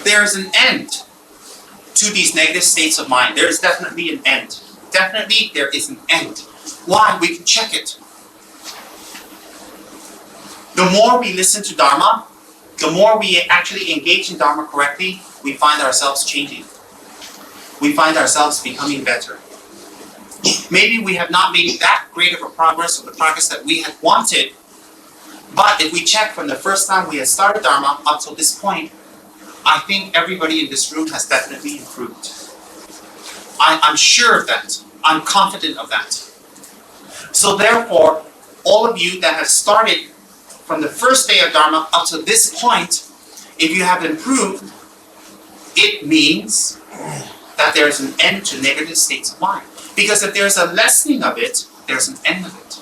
there's an end to these negative states of mind. There is definitely an end. Definitely there is an end. Why? We can check it. The more we listen to Dharma, the more we actually engage in Dharma correctly, we find ourselves changing. We find ourselves becoming better. Maybe we have not made that great of a progress or the progress that we had wanted, but if we check from the first time we had started Dharma up till this point, I think everybody in this room has definitely improved. I'm sure of that. I'm confident of that. So therefore, all of you that have started from the first day of Dharma up to this point, if you have improved, it means that there's an end to negative states of mind. Because if there's a lessening of it, there's an end of it.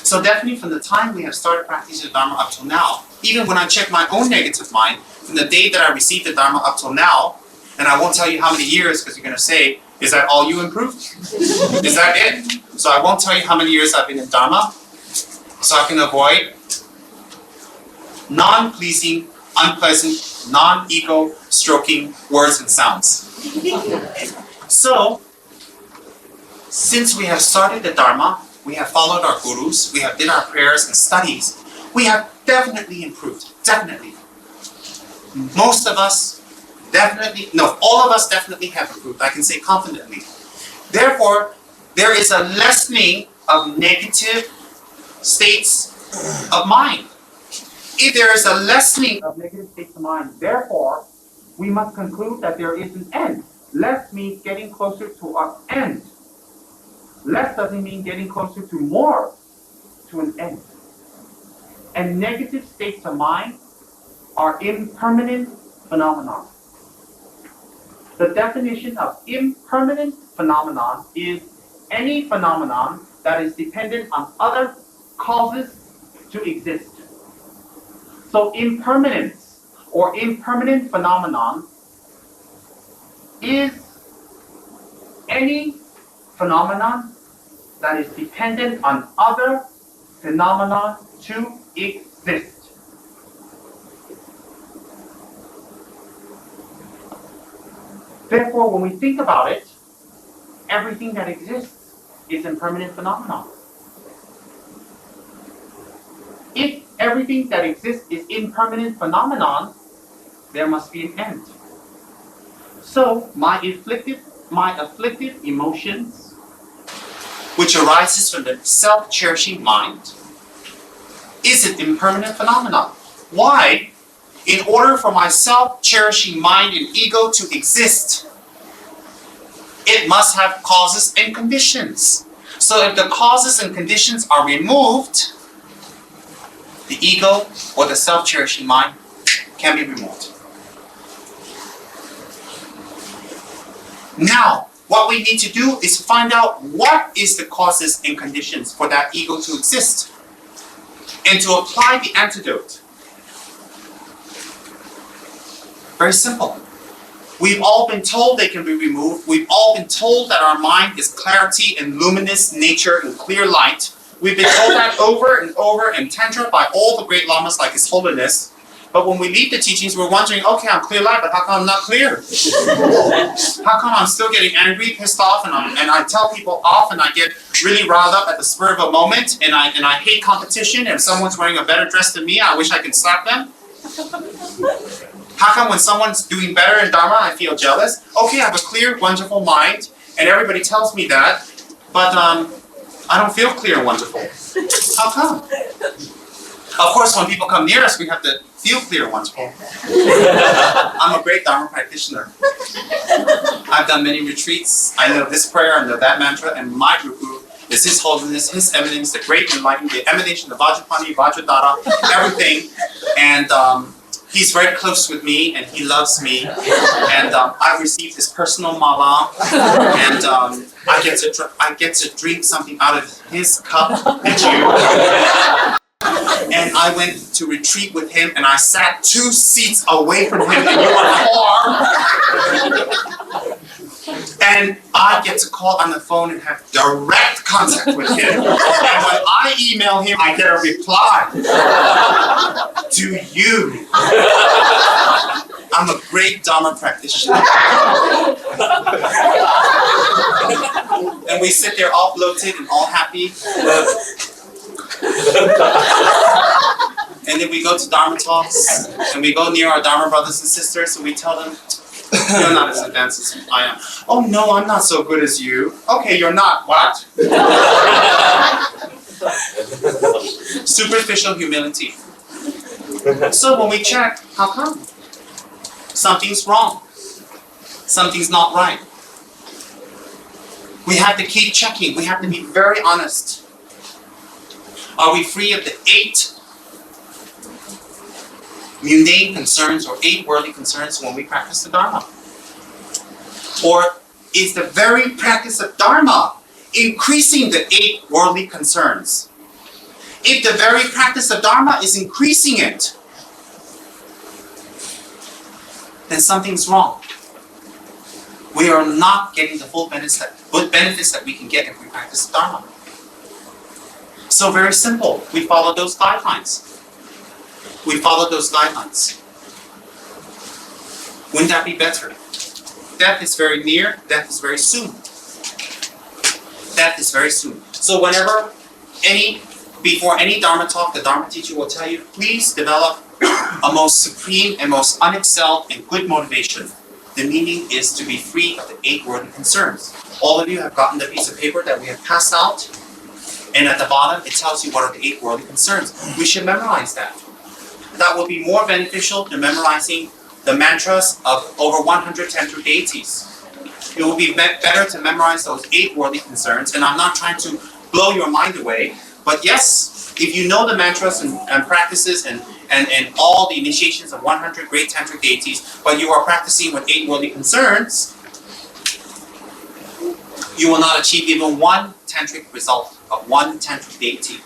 So definitely from the time we have started practicing Dharma up till now, even when I check my own negative mind, from the day that I received the Dharma up till now, and I won't tell you how many years because you're going to say, is that all you improved? Is that it? So I won't tell you how many years I've been in Dharma, so I can avoid non-pleasing, unpleasant, non-ego stroking words and sounds. So, since we have started the Dharma, we have followed our gurus, we have did our prayers and studies, we have definitely improved. Definitely. Most of us definitely, no, all of us definitely have improved. I can say confidently. Therefore, there is a lessening of negative states of mind. If there is a lessening of negative states of mind, therefore, we must conclude that there is an end. Less means getting closer to an end. Less doesn't mean getting closer to more, to an end. And negative states of mind are impermanent phenomena. The definition of impermanent phenomenon is any phenomenon that is dependent on other causes to exist. So impermanence or impermanent phenomenon is any phenomenon that is dependent on other phenomena to exist. Therefore, when we think about it, everything that exists is impermanent phenomenon. If everything that exists is impermanent phenomenon, there must be an end. So, my afflictive emotions, which arises from the self-cherishing mind, is an impermanent phenomenon. Why? In order for my self-cherishing mind and ego to exist, it must have causes and conditions. So if the causes and conditions are removed, the ego or the self-cherishing mind can be removed. Now, what we need to do is find out what is the causes and conditions for that ego to exist, and to apply the antidote. Very simple. We've all been told they can be removed. We've all been told that our mind is clarity and luminous nature and clear light. We've been told that over and over in Tantra by all the great lamas like His Holiness. But when we leave the teachings, we're wondering, okay, I'm clear light, but how come I'm not clear? How come I'm still getting angry, pissed off, and I tell people off, and I get really riled up at the spur of a moment, and I hate competition, and if someone's wearing a better dress than me, I wish I could slap them? How come when someone's doing better in Dharma, I feel jealous? Okay, I have a clear, wonderful mind, and everybody tells me that, but I don't feel clear and wonderful. How come? Of course, when people come near us, we have to feel clear and wonderful. I'm a great Dharma practitioner. I've done many retreats. I know this prayer, I know that mantra, and my guru is His Holiness, His Eminence, the Great Enlightened, the Emanation, the Vajrapani, Vajradhara, everything. And he's very close with me, and he loves me. And I've received his personal mala, and I get to drink something out of his cup, did you? And I went to retreat with him, and I sat 2 seats away from him in your car. And I get to call on the phone and have direct contact with him. And when I email him, I get a reply. To you. I'm a great Dharma practitioner. And we sit there all bloated and all happy. And then we go to Dharma talks, and we go near our Dharma brothers and sisters, and we tell them, you're not as advanced as I am. Oh no, I'm not so good as you. Okay, you're not. What? Superficial humility. So when we check, how come? Something's wrong. Something's not right. We have to keep checking. We have to be very honest. Are we free of the 8 mundane concerns or 8 worldly concerns when we practice the Dharma? Or is the very practice of Dharma increasing the 8 worldly concerns? If the very practice of Dharma is increasing it, then something's wrong. We are not getting the full benefits that we can get if we practice the Dharma. So very simple, we follow those guidelines. We follow those guidelines. Wouldn't that be better? Death is very near, death is very soon. Death is very soon. So whenever before any Dharma talk, the Dharma teacher will tell you, please develop a most supreme and most unexcelled and good motivation. The meaning is to be free of the 8 worldly concerns. All of you have gotten the piece of paper that we have passed out, and at the bottom it tells you what are the 8 worldly concerns. We should memorize that. That will be more beneficial than memorizing the mantras of over 100 tantric deities. It will be better to memorize those 8 worldly concerns, and I'm not trying to blow your mind away, but yes, if you know the mantras and practices and all the initiations of 100 great tantric deities, but you are practicing with 8 worldly concerns, you will not achieve even 1 tantric result of 1 tantric deity.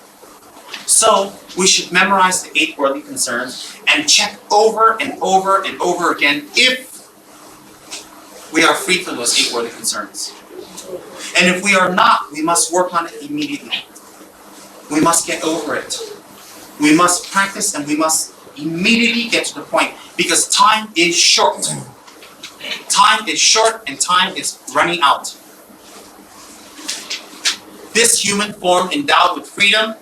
So we should memorize the 8 worldly concerns and check over and over and over again if we are free from those 8 worldly concerns. And if we are not, we must work on it immediately. We must get over it. We must practice and we must immediately get to the point, because time is short. Time is short and time is running out. This human form endowed with freedom,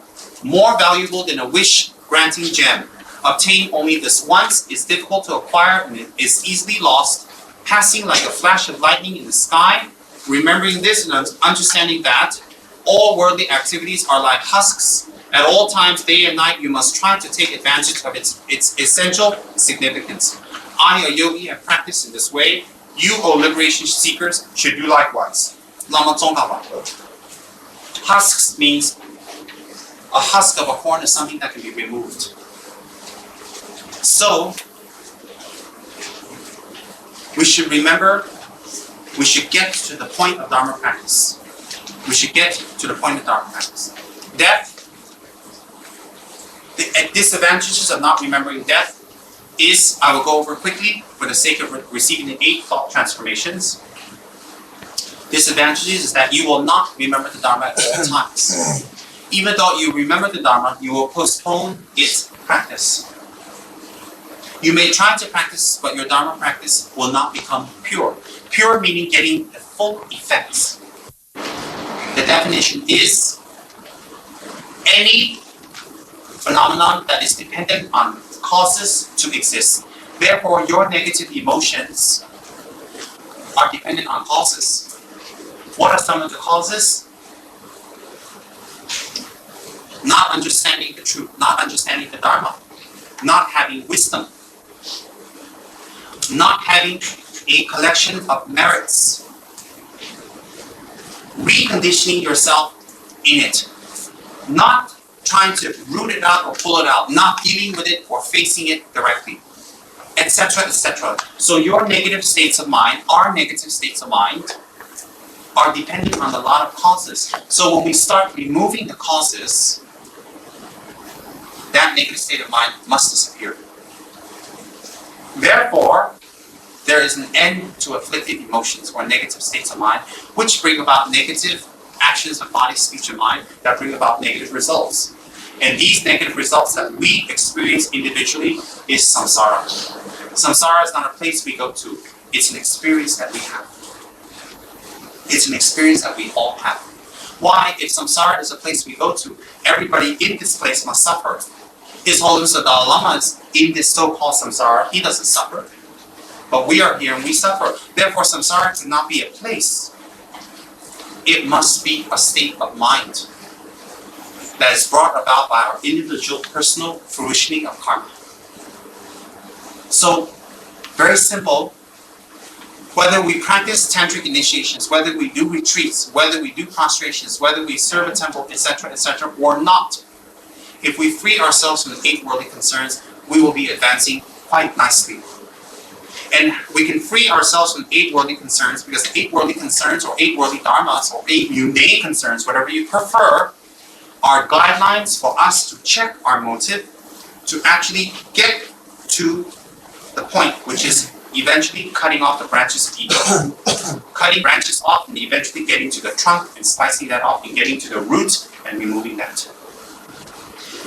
more valuable than a wish-granting gem, obtained only this once, is difficult to acquire and is easily lost, passing like a flash of lightning in the sky. Remembering this and understanding that, all worldly activities are like husks. At all times, day and night, you must try to take advantage of its essential significance. I, a yogi, have practiced in this way. You, O liberation seekers, should do likewise. Lama Tsongkhapa. Husks means a husk of a corn is something that can be removed. So, we should remember, we should get to the point of Dharma practice. We should get to the point of Dharma practice. Death, the disadvantages of not remembering death is, I will go over quickly for the sake of receiving the 8 thought transformations. Disadvantages is that you will not remember the Dharma at all times. Even though you remember the Dharma, you will postpone its practice. You may try to practice, but your Dharma practice will not become pure. Pure meaning getting the full effects. The definition is any phenomenon that is dependent on causes to exist. Therefore, your negative emotions are dependent on causes. What are some of the causes? Not understanding the truth, not understanding the Dharma, not having wisdom, not having a collection of merits, reconditioning yourself in it, not trying to root it out or pull it out, not dealing with it or facing it directly, etc., etc. So your negative states of mind, our negative states of mind, are dependent on a lot of causes. So when we start removing the causes, that negative state of mind must disappear. Therefore, there is an end to afflictive emotions or negative states of mind, which bring about negative actions of body, speech, and mind that bring about negative results. And these negative results that we experience individually is samsara. Samsara is not a place we go to. It's an experience that we have. It's an experience that we all have. Why? If samsara is a place we go to, everybody in this place must suffer. His Holiness the Dalai Lama is in this so-called samsara. He doesn't suffer. But we are here and we suffer. Therefore, samsara cannot be a place. It must be a state of mind that is brought about by our individual, personal fruitioning of karma. So, very simple. Whether we practice tantric initiations, whether we do retreats, whether we do prostrations, whether we serve a temple, etc., or not, if we free ourselves from the 8 worldly concerns, we will be advancing quite nicely. And we can free ourselves from 8 worldly concerns because 8 worldly concerns or 8 worldly dharmas or 8 mundane concerns, whatever you prefer, are guidelines for us to check our motive to actually get to the point, which is eventually cutting off the branches of ego. Cutting branches off and eventually getting to the trunk and slicing that off and getting to the root and removing that.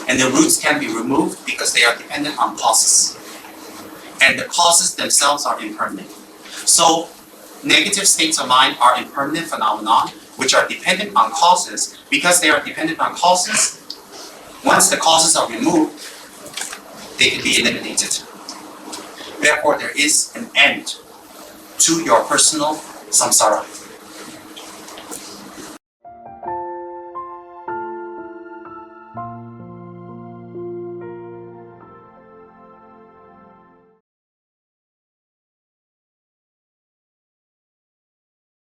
And the roots can be removed because they are dependent on causes. And the causes themselves are impermanent. So negative states of mind are impermanent phenomena which are dependent on causes. Because they are dependent on causes, once the causes are removed, they can be eliminated. Therefore, there is an end to your personal samsara.